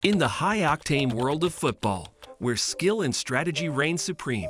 In the high-octane world of football, where skill and strategy reign supreme,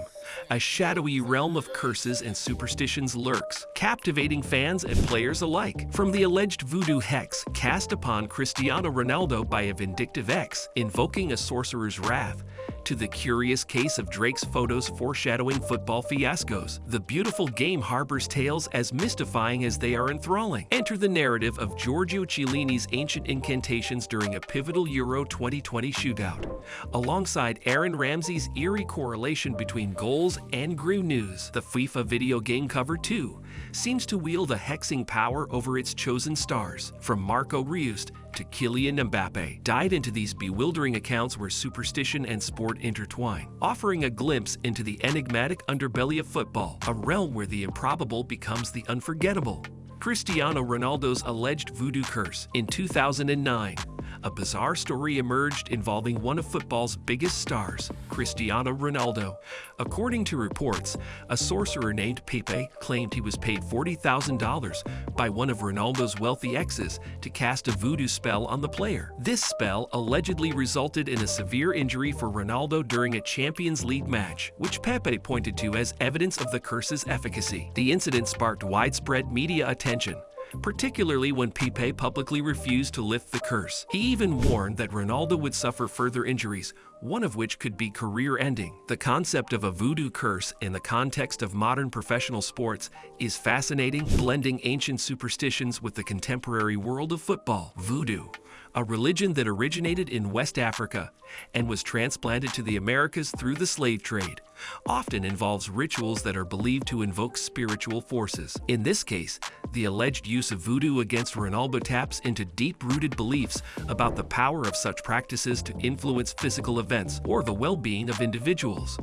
a shadowy realm of curses and superstitions lurks, captivating fans and players alike. From the alleged voodoo hex cast upon Cristiano Ronaldo by a vindictive ex, invoking a sorcerer's wrath, to the curious case of Drake's photos foreshadowing football fiascos, the beautiful game harbors tales as mystifying as they are enthralling. Enter the narrative of Giorgio Chiellini's ancient incantations during a pivotal Euro 2020 shootout, alongside Aaron Ramsey's eerie correlation between goals and GRU news. The FIFA video game cover, too, seems to wield a hexing power over its chosen stars, from Marco Reus to Kylian Mbappe. Dive into these bewildering accounts where superstition and sport intertwine, offering a glimpse into the enigmatic underbelly of football, a realm where the improbable becomes the unforgettable. Cristiano Ronaldo's alleged voodoo curse. In 2009, a bizarre story emerged involving one of football's biggest stars, Cristiano Ronaldo. According to reports, a sorcerer named Pepe claimed he was paid $40,000 by one of Ronaldo's wealthy exes to cast a voodoo spell on the player. This spell allegedly resulted in a severe injury for Ronaldo during a Champions League match, which Pepe pointed to as evidence of the curse's efficacy. The incident sparked widespread media attention, particularly when Pepe publicly refused to lift the curse. He even warned that Ronaldo would suffer further injuries, one of which could be career-ending. The concept of a voodoo curse in the context of modern professional sports is fascinating, blending ancient superstitions with the contemporary world of football. Voodoo, a religion that originated in West Africa and was transplanted to the Americas through the slave trade, often involves rituals that are believed to invoke spiritual forces. In this case, the alleged use of voodoo against Ronaldo taps into deep-rooted beliefs about the power of such practices to influence physical events or the well-being of individuals.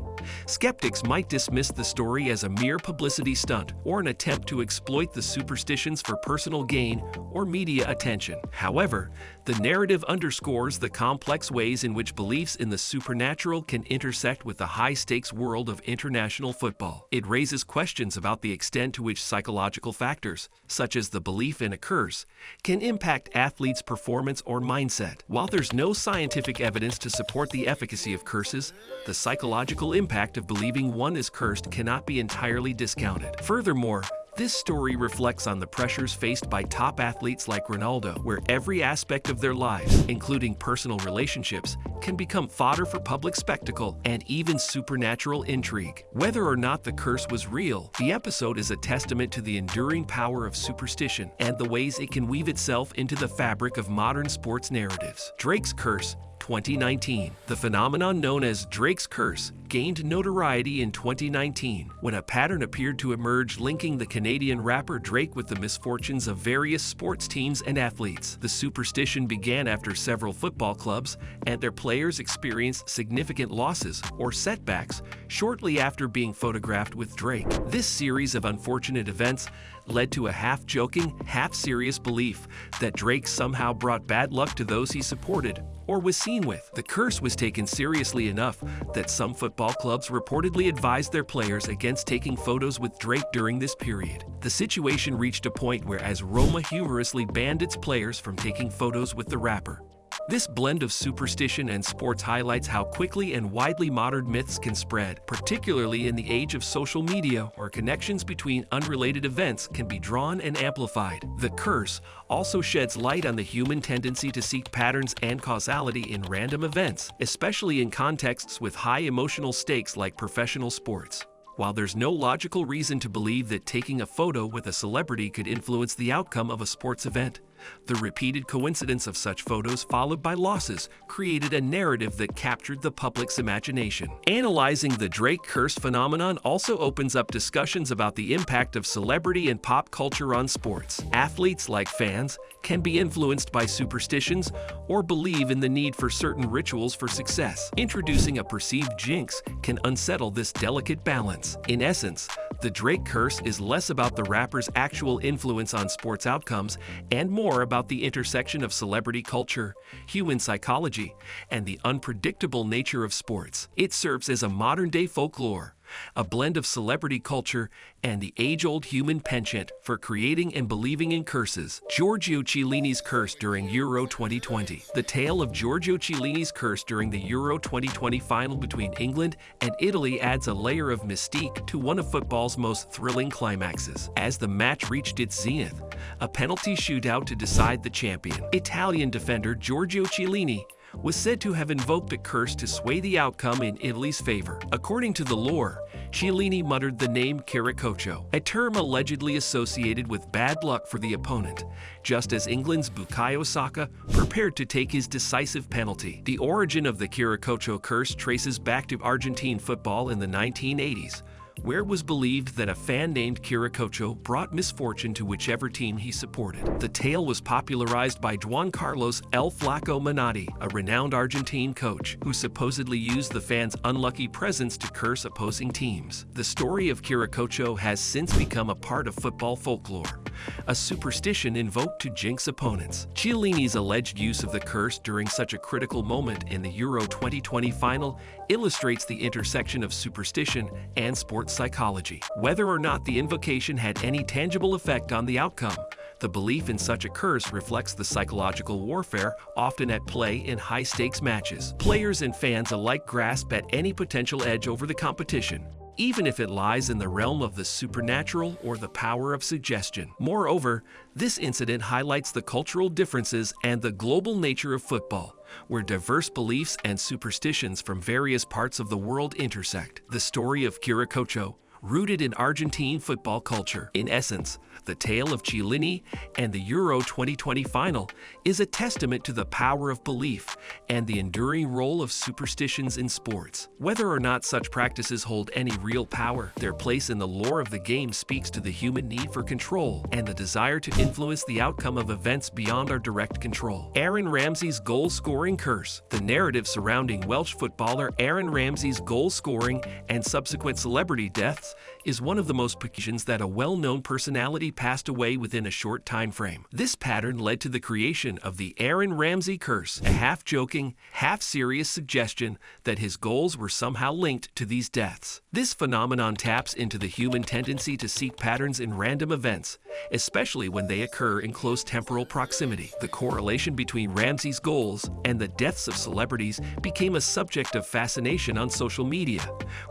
Skeptics might dismiss the story as a mere publicity stunt or an attempt to exploit the superstitions for personal gain or media attention. However, the narrative underscores the complex ways in which beliefs in the supernatural can intersect with the high-stakes world of international football. It raises questions about the extent to which psychological factors, such as the belief in a curse, can impact athletes' performance or mindset. While there's no scientific evidence to support the efficacy of curses, the psychological impact of believing one is cursed cannot be entirely discounted. Furthermore, this story reflects on the pressures faced by top athletes like Ronaldo, where every aspect of their lives, including personal relationships, can become fodder for public spectacle and even supernatural intrigue. Whether or not the curse was real, the episode is a testament to the enduring power of superstition and the ways it can weave itself into the fabric of modern sports narratives. Drake's Curse 2019. The phenomenon known as Drake's Curse gained notoriety in 2019 when a pattern appeared to emerge linking the Canadian rapper Drake with the misfortunes of various sports teams and athletes. The superstition began after several football clubs and their players experienced significant losses or setbacks shortly after being photographed with Drake. This series of unfortunate events led to a half-joking, half-serious belief that Drake somehow brought bad luck to those he supported or was seen with. The curse was taken seriously enough that some football clubs reportedly advised their players against taking photos with Drake during this period. The situation reached a point where AS Roma humorously banned its players from taking photos with the rapper. This blend of superstition and sports highlights how quickly and widely modern myths can spread, particularly in the age of social media, where connections between unrelated events can be drawn and amplified. The curse also sheds light on the human tendency to seek patterns and causality in random events, especially in contexts with high emotional stakes like professional sports. While there's no logical reason to believe that taking a photo with a celebrity could influence the outcome of a sports event, the repeated coincidence of such photos followed by losses created a narrative that captured the public's imagination. Analyzing the Drake curse phenomenon also opens up discussions about the impact of celebrity and pop culture on sports. Athletes, like fans, can be influenced by superstitions or believe in the need for certain rituals for success. Introducing a perceived jinx can unsettle this delicate balance. In essence, the Drake curse is less about the rapper's actual influence on sports outcomes and more about the intersection of celebrity culture, human psychology, and the unpredictable nature of sports. It serves as a modern-day folklore, a blend of celebrity culture and the age-old human penchant for creating and believing in curses. Giorgio Chiellini's curse during Euro 2020. The tale of Giorgio Chiellini's curse during the Euro 2020 final between England and Italy adds a layer of mystique to one of football's most thrilling climaxes. As the match reached its zenith, a penalty shootout to decide the champion, Italian defender Giorgio Chiellini was said to have invoked a curse to sway the outcome in Italy's favor. According to the lore, Chiellini muttered the name Caricoccio, a term allegedly associated with bad luck for the opponent, just as England's Bukayo Saka prepared to take his decisive penalty. The origin of the Caricoccio curse traces back to Argentine football in the 1980s, where it was believed that a fan named Caricoccio brought misfortune to whichever team he supported. The tale was popularized by Juan Carlos El Flaco Menotti, a renowned Argentine coach, who supposedly used the fans' unlucky presence to curse opposing teams. The story of Caricoccio has since become a part of football folklore, a superstition invoked to jinx opponents. Chiellini's alleged use of the curse during such a critical moment in the Euro 2020 final illustrates the intersection of superstition and sports psychology. Whether or not the invocation had any tangible effect on the outcome, the belief in such a curse reflects the psychological warfare often at play in high-stakes matches. Players and fans alike grasp at any potential edge over the competition, even if it lies in the realm of the supernatural or the power of suggestion. Moreover, this incident highlights the cultural differences and the global nature of football, where diverse beliefs and superstitions from various parts of the world intersect. The story of Caricoccio, rooted in Argentine football culture. In essence, the tale of Chiellini and the Euro 2020 final is a testament to the power of belief and the enduring role of superstitions in sports. Whether or not such practices hold any real power, their place in the lore of the game speaks to the human need for control and the desire to influence the outcome of events beyond our direct control. Aaron Ramsey's goal-scoring curse. The narrative surrounding Welsh footballer Aaron Ramsey's goal-scoring and subsequent celebrity deaths is one of the most occasions that a well-known personality passed away within a short time frame. This pattern led to the creation of the Aaron Ramsey curse, a half-joking, half-serious suggestion that his goals were somehow linked to these deaths. This phenomenon taps into the human tendency to seek patterns in random events, especially when they occur in close temporal proximity. The correlation between Ramsey's goals and the deaths of celebrities became a subject of fascination on social media,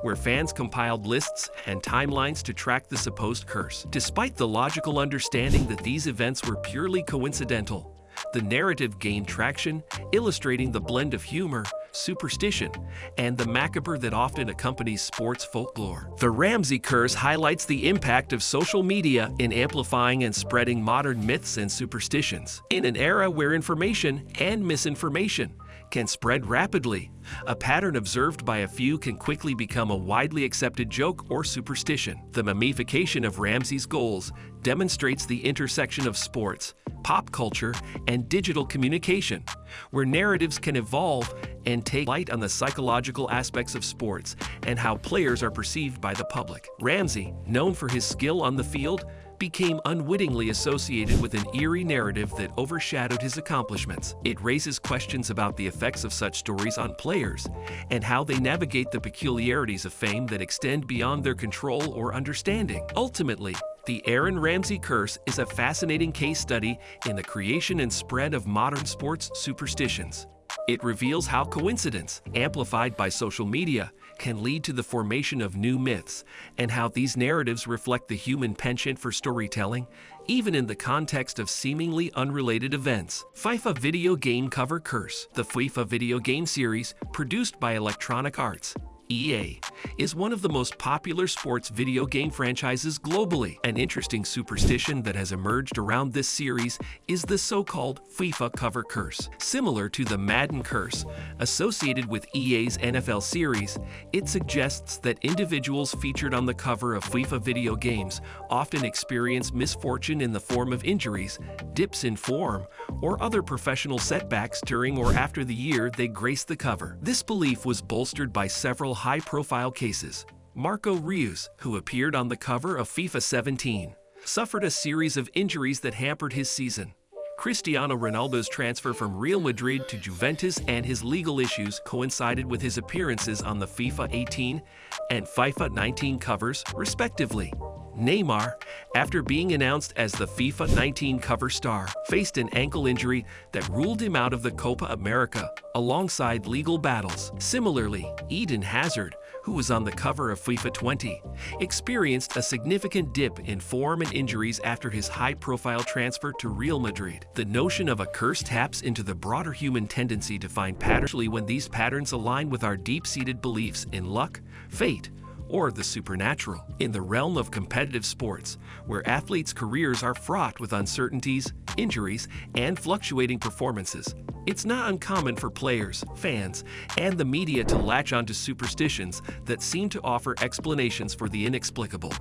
where fans compiled lists and timelines to track the supposed curse. Despite the logical understanding that these events were purely coincidental, the narrative gained traction, illustrating the blend of humor, superstition, and the macabre that often accompanies sports folklore. The Ramsey curse highlights the impact of social media in amplifying and spreading modern myths and superstitions. In an era where information and misinformation can spread rapidly, a pattern observed by a few can quickly become a widely accepted joke or superstition. The mummification of Ramsey's goals demonstrates the intersection of sports, pop culture, and digital communication, where narratives can evolve and take light on the psychological aspects of sports and how players are perceived by the public. Ramsey, known for his skill on the field, became unwittingly associated with an eerie narrative that overshadowed his accomplishments. It raises questions about the effects of such stories on players and how they navigate the peculiarities of fame that extend beyond their control or understanding. Ultimately, the Aaron Ramsey curse is a fascinating case study in the creation and spread of modern sports superstitions. It reveals how coincidence, amplified by social media, can lead to the formation of new myths, and how these narratives reflect the human penchant for storytelling, even in the context of seemingly unrelated events. FIFA video game cover curse. The FIFA video game series, produced by Electronic Arts, EA, is one of the most popular sports video game franchises globally. An interesting superstition that has emerged around this series is the so-called FIFA cover curse. Similar to the Madden curse associated with EA's NFL series, it suggests that individuals featured on the cover of FIFA video games often experience misfortune in the form of injuries, dips in form, or other professional setbacks during or after the year they grace the cover. This belief was bolstered by several high-profile cases. Marco Reus, who appeared on the cover of FIFA 17, suffered a series of injuries that hampered his season. Cristiano Ronaldo's transfer from Real Madrid to Juventus and his legal issues coincided with his appearances on the FIFA 18 and FIFA 19 covers, respectively. Neymar, after being announced as the FIFA 19 cover star, faced an ankle injury that ruled him out of the Copa America, alongside legal battles. Similarly, Eden Hazard, who was on the cover of FIFA 20, experienced a significant dip in form and injuries after his high-profile transfer to Real Madrid. The notion of a curse taps into the broader human tendency to find patterns when these patterns align with our deep-seated beliefs in luck, fate, or the supernatural. In the realm of competitive sports, where athletes' careers are fraught with uncertainties, injuries, and fluctuating performances, it's not uncommon for players, fans, and the media to latch onto superstitions that seem to offer explanations for the inexplicable.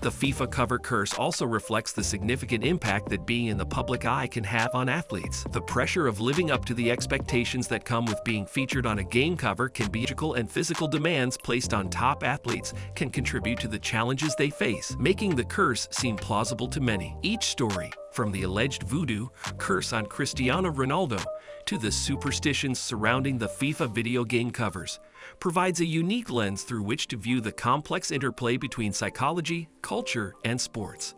The FIFA cover curse also reflects the significant impact that being in the public eye can have on athletes. The pressure of living up to the expectations that come with being featured on a game cover can be psychological and physical demands placed on top athletes can contribute to the challenges they face, making the curse seem plausible to many. Each story, from the alleged voodoo curse on Cristiano Ronaldo to the superstitions surrounding the FIFA video game covers, provides a unique lens through which to view the complex interplay between psychology, culture, and sports.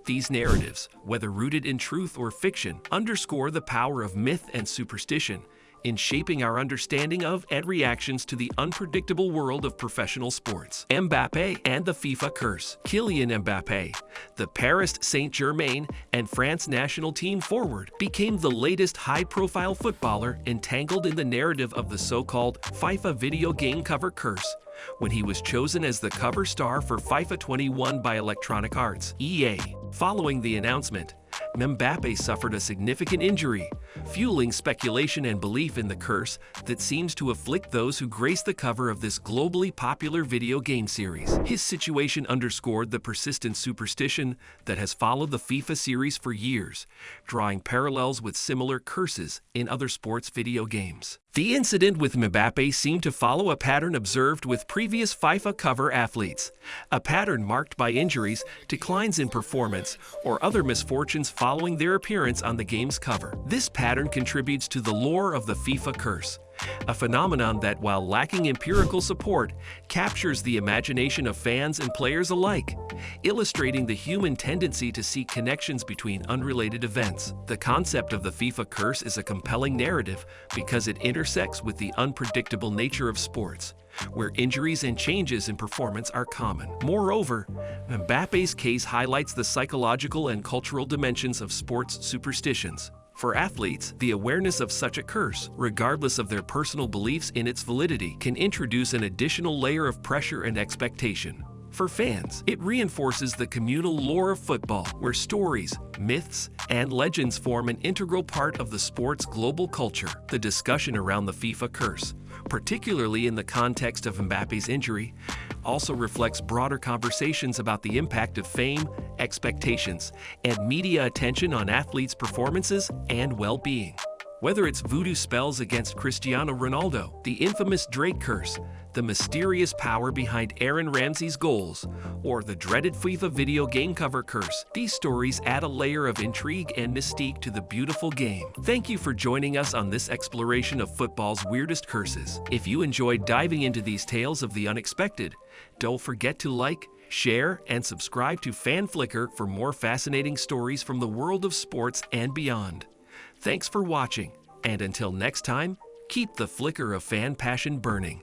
These narratives, whether rooted in truth or fiction, underscore the power of myth and superstition in shaping our understanding of and reactions to the unpredictable world of professional sports. Mbappé and the FIFA curse. Kylian Mbappé, the Paris Saint-Germain and France national team forward, became the latest high-profile footballer entangled in the narrative of the so-called FIFA video game cover curse, when he was chosen as the cover star for FIFA 21 by Electronic Arts, EA. Following the announcement, Mbappé suffered a significant injury, fueling speculation and belief in the curse that seems to afflict those who grace the cover of this globally popular video game series. His situation underscored the persistent superstition that has followed the FIFA series for years, drawing parallels with similar curses in other sports video games. The incident with Mbappé seemed to follow a pattern observed with previous FIFA cover athletes, a pattern marked by injuries, declines in performance, or other misfortunes following their appearance on the game's cover. This pattern contributes to the lore of the FIFA curse, a phenomenon that, while lacking empirical support, captures the imagination of fans and players alike, illustrating the human tendency to seek connections between unrelated events. The concept of the FIFA curse is a compelling narrative because it intersects with the unpredictable nature of sports, where injuries and changes in performance are common. Moreover, Mbappé's case highlights the psychological and cultural dimensions of sports superstitions. For athletes, the awareness of such a curse, regardless of their personal beliefs in its validity, can introduce an additional layer of pressure and expectation. For fans, it reinforces the communal lore of football, where stories, myths, and legends form an integral part of the sport's global culture. The discussion around the FIFA curse, particularly in the context of Mbappé's injury, also reflects broader conversations about the impact of fame, expectations, and media attention on athletes' performances and well-being. Whether it's voodoo spells against Cristiano Ronaldo, the infamous Drake curse, the mysterious power behind Aaron Ramsey's goals, or the dreaded FIFA video game cover curse, these stories add a layer of intrigue and mystique to the beautiful game. Thank you for joining us on this exploration of football's weirdest curses. If you enjoyed diving into these tales of the unexpected, don't forget to like, share, and subscribe to FanFlicker for more fascinating stories from the world of sports and beyond. Thanks for watching, and until next time, keep the flicker of fan passion burning.